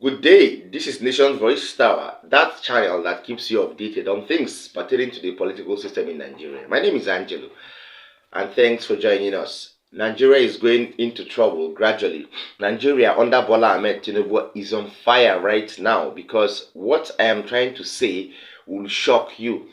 Good day, this is Nation's Voice Tower, that channel that keeps you updated on things pertaining to the political system in Nigeria. My name is Angelo, and thanks for joining us. Nigeria is going into trouble gradually. Nigeria under Bola Ahmed Tinubu is on fire right now because what I am trying to say will shock you.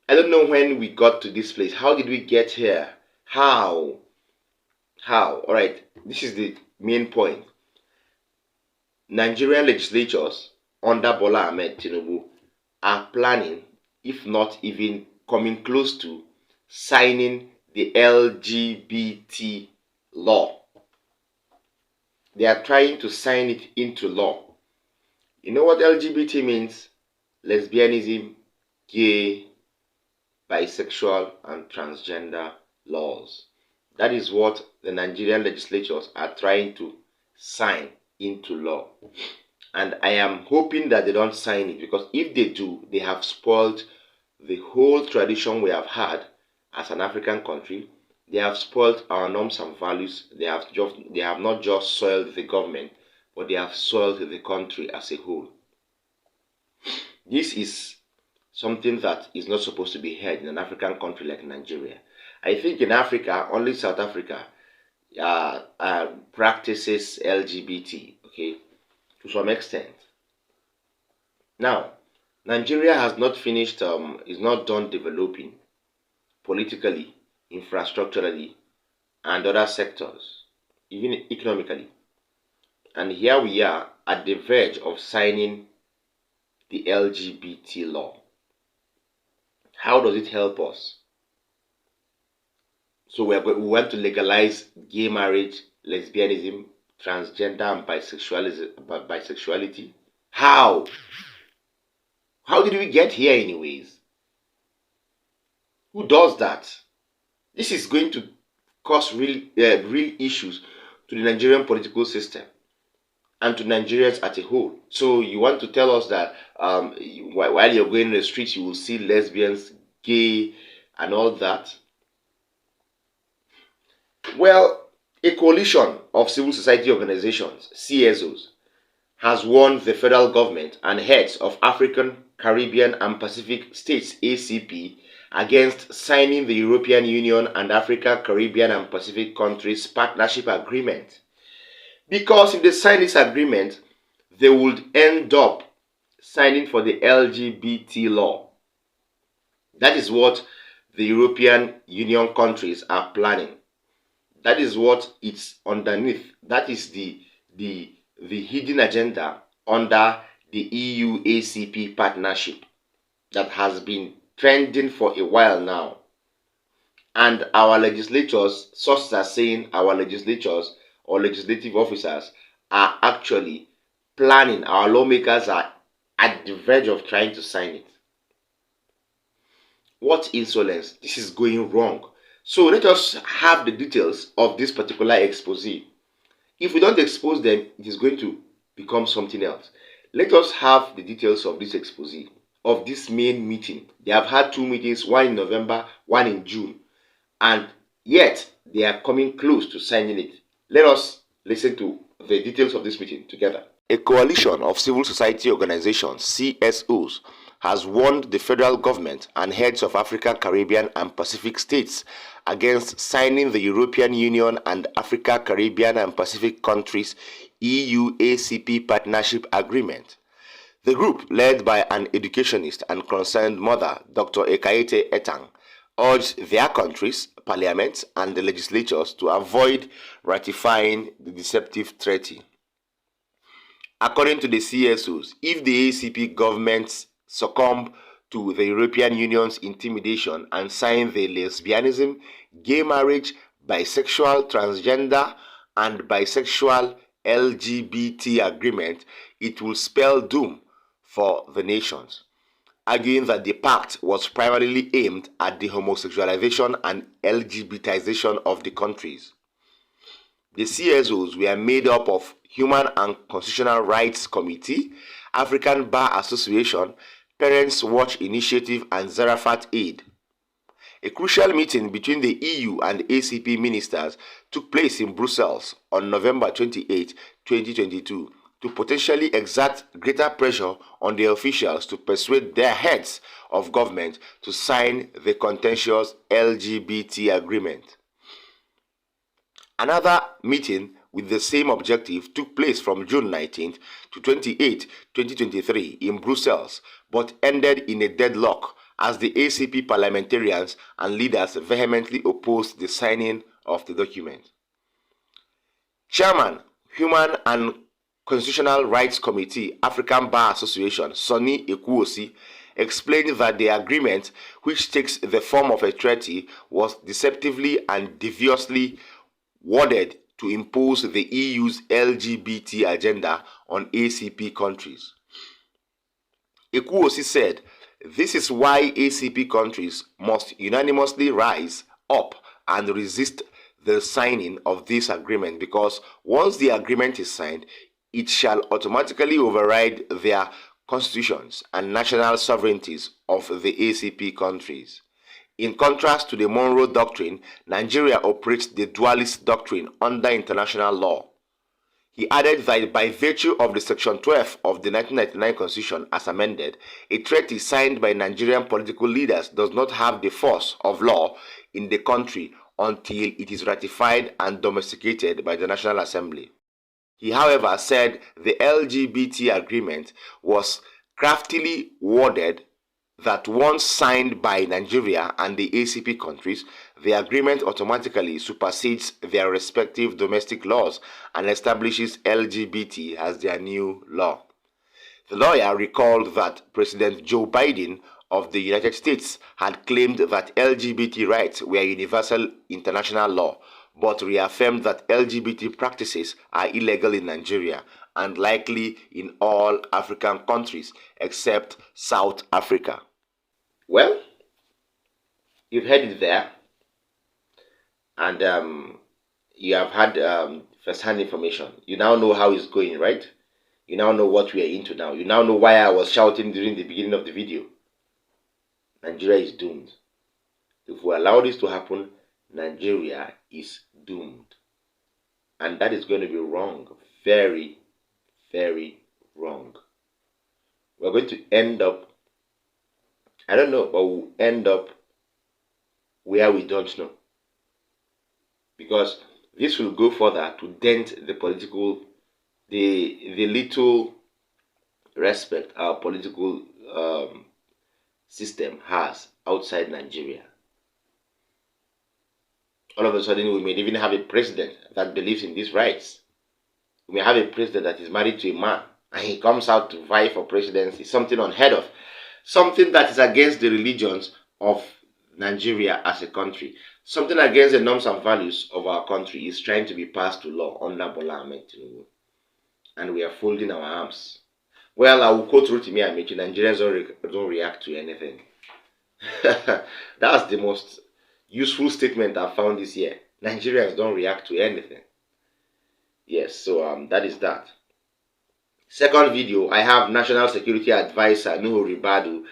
I don't know when we got to this place. How did we get here? How? Alright, this is the main point. Nigerian legislatures under Bola Ahmed Tinubu are planning, if not even coming close to, signing the LGBT law. They are trying to sign it into law. You know what LGBT means? Lesbianism, gay, bisexual, and transgender laws. That is what the Nigerian legislatures are trying to sign into law. And I am hoping that they don't sign it, because if they do, they have spoiled the whole tradition we have had as an African country. They have spoiled our norms and values. They have not just soiled the government, but they have soiled the country as a whole. This is something that is not supposed to be heard in an African country like Nigeria. I think in Africa, only South Africa practices LGBT, okay, to some extent. Now, Nigeria has not finished, is not done developing politically, infrastructurally, and other sectors, even economically. And here we are at the verge of signing the LGBT law. How does it help us? So we want to legalize gay marriage, lesbianism, transgender, and bisexuality. How? How did we get here anyways? Who does that? This is going to cause real issues to the Nigerian political system and to Nigerians as a whole. So you want to tell us that while you're going in the streets, you will see lesbians, gay, and all that? Well, a coalition of civil society organizations, CSOs, has warned the federal government and heads of African, Caribbean, and Pacific states ACP against signing the European Union and Africa, Caribbean, and Pacific countries partnership agreement. Because if they sign this agreement, they would end up signing for the LGBT law. That is what the European Union countries are planning. That is what it's underneath. That is the hidden agenda under the EU ACP partnership that has been trending for a while now. And our legislatures, sources are saying our legislatures or legislative officers are actually planning, our lawmakers are at the verge of trying to sign it. What insolence! This is going wrong. So let us have the details of this particular expose. If we don't expose them, it is going to become something else. Let us have the details of this expose, of this main meeting. They have had two meetings, one in November, one in June, and yet they are coming close to signing it. Let us listen to the details of this meeting together. A coalition of civil society organizations, CSOs, has warned the federal government and heads of African, Caribbean, and Pacific states against signing the European Union and Africa, Caribbean, and Pacific countries EU ACP partnership agreement. The group, led by an educationist and concerned mother, Dr. Ekaete Etang, urged their countries, parliaments, and the legislatures to avoid ratifying the deceptive treaty. According to the CSOs, if the ACP governments succumb to the European Union's intimidation and sign the lesbianism, gay marriage, bisexual, transgender, and bisexual LGBT agreement, it will spell doom for the nations, arguing that the pact was primarily aimed at the homosexualization and LGBTization of the countries. The CSOs were made up of Human and Constitutional Rights Committee, African Bar Association, Parents Watch Initiative, and Zarafat Aid. A crucial meeting between the EU and ACP ministers took place in Brussels on November 28, 2022, to potentially exert greater pressure on the officials to persuade their heads of government to sign the contentious LGBT agreement. Another meeting with the same objective took place from June 19th to 28, 2023 in Brussels, but ended in a deadlock as the ACP parliamentarians and leaders vehemently opposed the signing of the document. Chairman, Human and Constitutional Rights Committee, African Bar Association, Sonny Ekuosi, explained that the agreement, which takes the form of a treaty, was deceptively and deviously worded to impose the EU's LGBT agenda on ACP countries. Ekuosi said, "This is why ACP countries must unanimously rise up and resist the signing of this agreement, because once the agreement is signed, it shall automatically override their constitutions and national sovereignties of the ACP countries." In contrast to the Monroe Doctrine, Nigeria operates the dualist doctrine under international law. He added that by virtue of the Section 12 of the 1999 Constitution as amended, a treaty signed by Nigerian political leaders does not have the force of law in the country until it is ratified and domesticated by the National Assembly. He, however, said the LGBT agreement was craftily worded that once signed by Nigeria and the ACP countries, the agreement automatically supersedes their respective domestic laws and establishes LGBT as their new law. The lawyer recalled that President Joe Biden of the United States had claimed that LGBT rights were universal international law, but reaffirmed that LGBT practices are illegal in Nigeria and likely in all African countries except South Africa. Well, you've heard it there, and you have had first-hand information. You now know how it's going, right? You now know what we are into now. You now know why I was shouting during the beginning of the video. Nigeria is doomed. If we allow this to happen, Nigeria is doomed. And that is going to be wrong. Very, very wrong. We're going to end up, I don't know, but we'll end up where we don't know. Because this will go further to dent the political, the little respect our political system has outside Nigeria. All of a sudden, we may even have a president that believes in these rights. We may have a president that is married to a man, and he comes out to vie for presidency, something unheard of, something that is against the religions of Nigeria as a country, something against the norms and values of our country is trying to be passed to law under Bola Ahmed Tinubu. And we are folding our arms. Well, I will quote Rotimi Amechi, Nigerians don't react to anything. That's the most useful statement I found this year. Nigerians don't react to anything. Yes, so that is that. Second video, I have National Security Advisor Nuhu Ribadu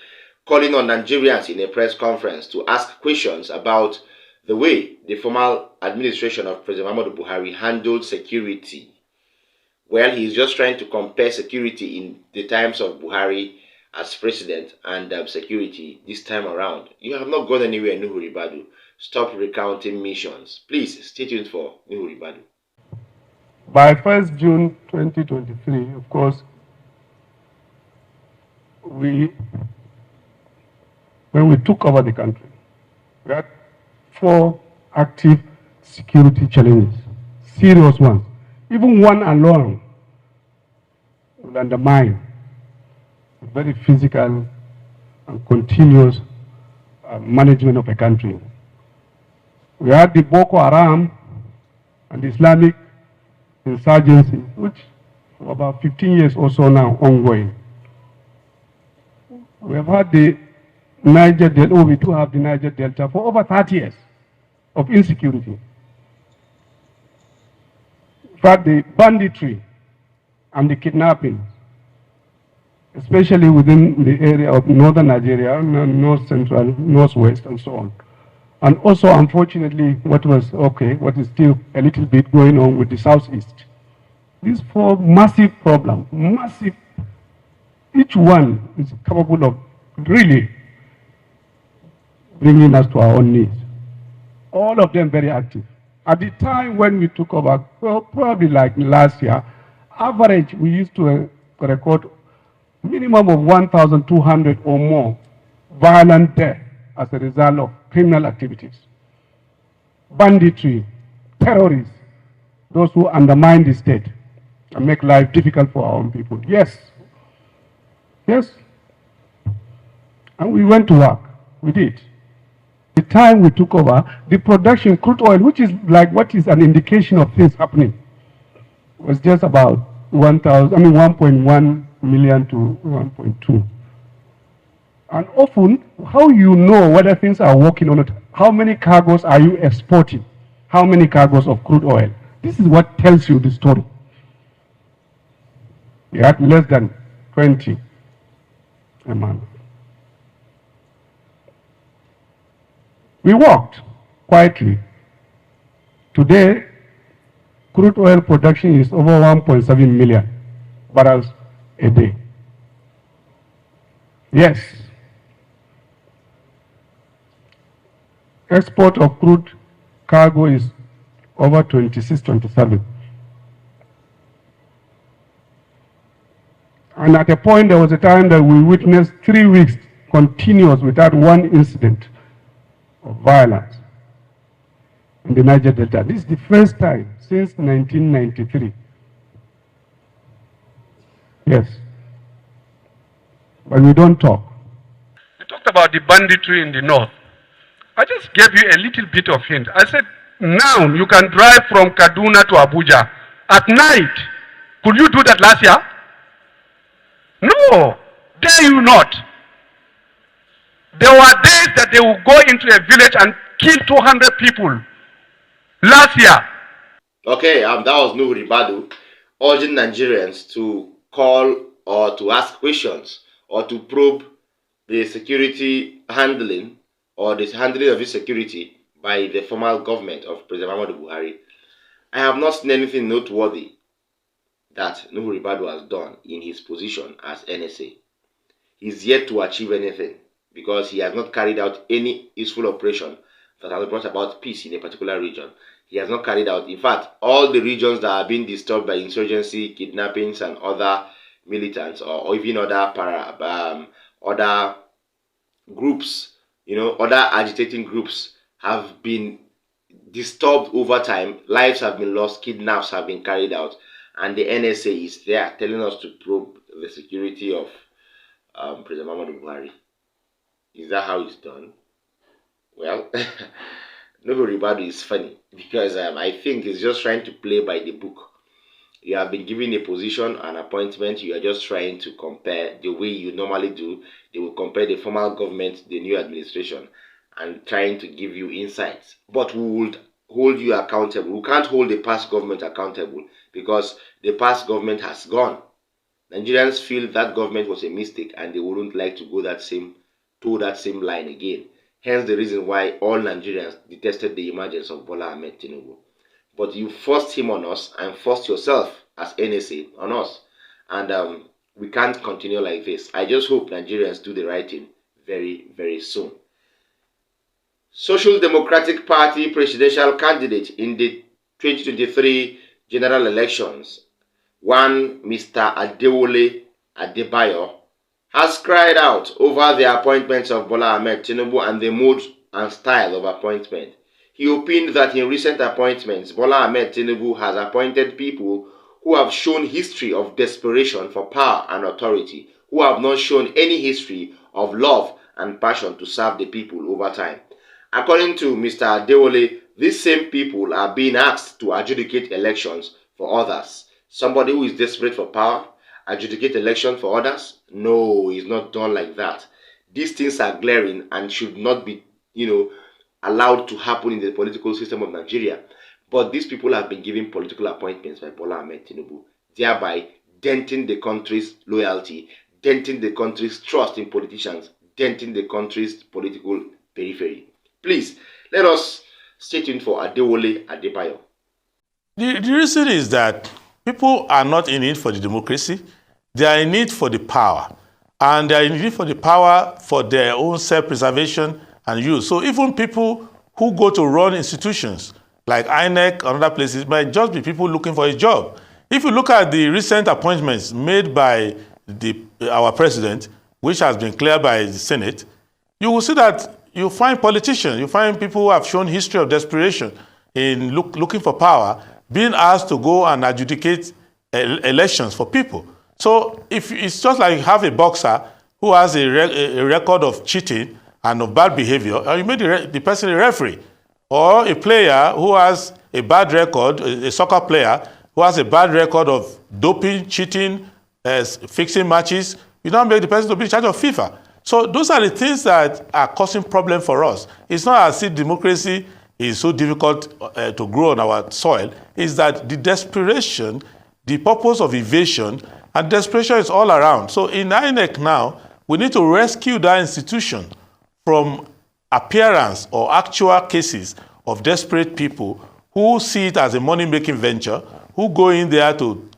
calling on Nigerians in a press conference to ask questions about the way the former administration of President Muhammadu Buhari handled security. Well, he is just trying to compare security in the times of Buhari as president and security this time around. You have not gone anywhere, Nuhu Ribadu. Stop recounting missions. Please, stay tuned for Nuhu Ribadu. By 1st June 2023, of course, when we took over the country, we had 4 active security challenges, serious ones. Even one alone will undermine a very physical and continuous management of a country. We had the Boko Haram and Islamic insurgency, which for about 15 years or so now ongoing. We have had the Niger Delta, we do have the Niger Delta for over 30 years of insecurity. In fact, the banditry and the kidnapping, especially within the area of northern Nigeria, north central, northwest, and so on. And also, unfortunately, what is still a little bit going on with the southeast. These four massive problems, massive, each one is capable of really bringing us to our own needs. All of them very active. At the time when we took over, well, probably like last year, average we used to record minimum of 1,200 or more violent death as a result of criminal activities, banditry, terrorists, those who undermine the state and make life difficult for our own people. Yes, yes. And we went to work. We did. The time we took over, the production crude oil, which is like what is an indication of things happening, was just about 1.1 million to 1.2. And often, how you know whether things are working or not, how many cargoes are you exporting? How many cargoes of crude oil? This is what tells you the story. We had less than 20 a month. We worked quietly. Today, crude oil production is over 1.7 million barrels a day. Yes. Export of crude cargo is over 26, 27. And at a point, there was a time that we witnessed 3 weeks continuous without one incident of violence in the Niger Delta. This is the first time since 1993. Yes. But we don't talk. You talked about the banditry in the north. I just gave you a little bit of hint. I said, now you can drive from Kaduna to Abuja at night. Could you do that last year? No, dare you not. There were days that they would go into a village and kill 200 people last year. Okay, that was Nuhu Ribadu urging Nigerians to call or to ask questions or to probe the security handling or the handling of this security by the formal government of President Muhammadu Buhari. I have not seen anything noteworthy that Nuhu Ribadu has done in his position as NSA. He's yet to achieve anything because he has not carried out any useful operation that has brought about peace in a particular region. He has not carried out, in fact, all the regions that are being disturbed by insurgency, kidnappings, and other militants, or even other groups, other agitating groups have been disturbed over time. Lives have been lost, kidnaps have been carried out, and the NSA is there telling us to probe the security of President Muhammadu Buhari. Is that how it's done? Well, Nuhu Ribadu is funny because I think he's just trying to play by the book. You have been given a position, an appointment, you are just trying to compare the way you normally do. They will compare the formal government, the new administration, and trying to give you insights. But we would hold you accountable. We can't hold the past government accountable because the past government has gone. Nigerians feel that government was a mistake and they wouldn't like to go that same line again. Hence the reason why all Nigerians detested the emergence of Bola Ahmed Tinubu. But you forced him on us and forced yourself as NSA on us. And we can't continue like this. I just hope Nigerians do the right thing very, very soon. Social Democratic Party presidential candidate in the 2023 general elections, one Mr. Adewole Adebayo, has cried out over the appointments of Bola Ahmed Tinubu and the mode and style of appointment. He opined that in recent appointments, Bola Ahmed Tinubu has appointed people who have shown history of desperation for power and authority, who have not shown any history of love and passion to serve the people over time. According to Mr. Adewole, these same people are being asked to adjudicate elections for others. Somebody who is desperate for power, adjudicate election for others? No, it's not done like that. These things are glaring and should not be, allowed to happen in the political system of Nigeria. But these people have been given political appointments by Bola Ahmed Tinubu, thereby denting the country's loyalty, denting the country's trust in politicians, denting the country's political periphery. Please, let us stay tuned for Adewole Adebayo. The reason is that People are not in it for the democracy. They are in it for the power. And they are in it for the power for their own self-preservation and use. So even people who go to run institutions like INEC and other places might just be people looking for a job. If you look at the recent appointments made by our president, which has been cleared by the Senate, you will see that you find politicians, you find people who have shown history of desperation in looking for power, being asked to go and adjudicate elections for people. So if it's just like you have a boxer who has a record of cheating and of bad behavior, or you made the person a referee, or a player who has a bad record, a soccer player who has a bad record of doping, cheating, fixing matches, you don't make the person to be in charge of FIFA. So those are the things that are causing problem for us. It's not as if democracy is so difficult to grow on our soil. It's that the desperation, the purpose of evasion, and desperation is all around. So in INEC now, we need to rescue that institution from appearance or actual cases of desperate people who see it as a money-making venture, who go in there to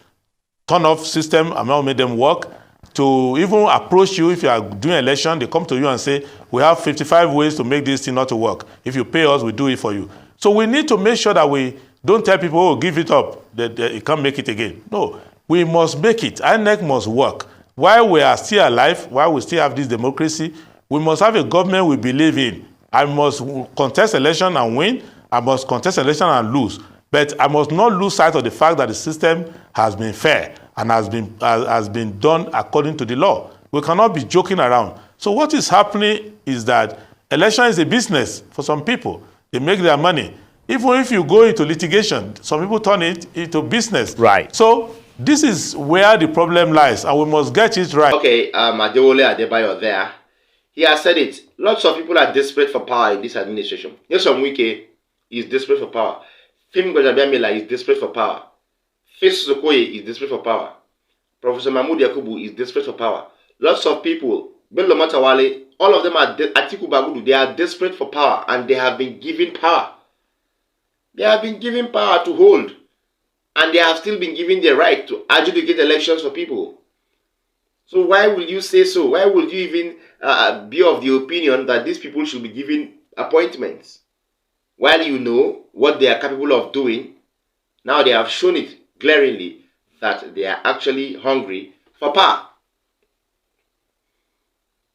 turn off system and not make them work, to even approach you if you are doing election. They come to you and say, we have 55 ways to make this thing not to work. If you pay us, we do it for you. So we need to make sure that we don't tell people, oh, give it up, that you can't make it again. No, we must make it. INEC must work. While we are still alive, while we still have this democracy, we must have a government we believe in. I must contest election and win. I must contest election and lose. But I must not lose sight of the fact that the system has been fair and has been done according to the law. We cannot be joking around. So what is happening is that election is a business for some people. They make their money. Even if you go into litigation, some people turn it into business. Right. So this is where the problem lies, and we must get it right. Okay, Adewole Adebayo there. He has said it. Lots of people are desperate for power in this administration. Nyesom Wike is desperate for power. Femi Gbajabiamila is desperate for power. Festus Okoye is desperate for power. Professor Mahmoud Yakubu is desperate for power. Lots of people, Bello Matawale, all of them are, Atiku Bagudu, they are desperate for power, and they have been given power. They have been given power to hold, and they have still been given the right to adjudicate elections for people. So why will you say so? Why would you even be of the opinion that these people should be given appointments? While you know what they are capable of doing, now they have shown it glaringly that they are actually hungry for power.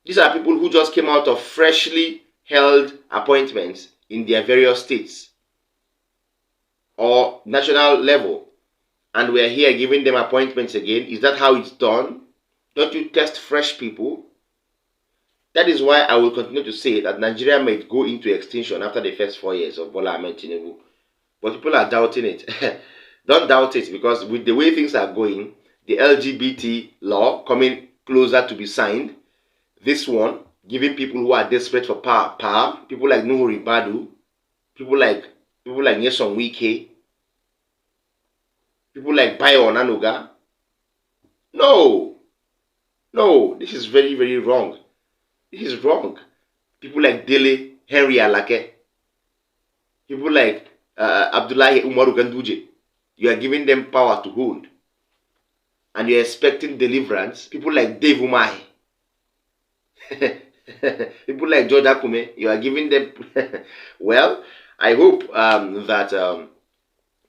These are people who just came out of freshly held appointments in their various states or national level, and we are here giving them appointments again. Is that how it's done? Don't you test fresh people? That is why I will continue to say that Nigeria might go into extinction after the first 4 years of Bola Ahmed Tinubu. But people are doubting it. Don't doubt it, because with the way things are going, the LGBT law coming closer to be signed, this one giving people who are desperate for power, people like Nuhu Ribadu, people like Nyesom Wike, people like Bayo Onanuga. No, this is very, very wrong. This is wrong. People like Dele Henry Alake, people like Abdullahi Umaru Ganduje, you are giving them power to hold, and you are expecting deliverance. People like Dave Umahi, people like George Akume, you are giving them. Well, I hope that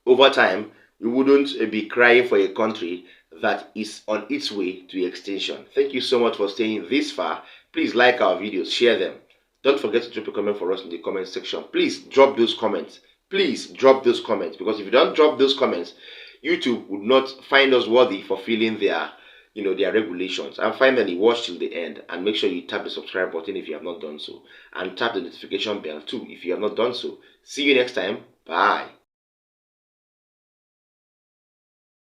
over time we wouldn't be crying for a country that is on its way to extinction. Thank you so much for staying this far. Please like our videos, share them. Don't forget to drop a comment for us in the comment section. Please drop those comments. Please drop those comments, because if you don't drop those comments, YouTube would not find us worthy for filling their, their regulations. And finally, watch till the end and make sure you tap the subscribe button if you have not done so, and tap the notification bell too if you have not done so. See you next time. Bye.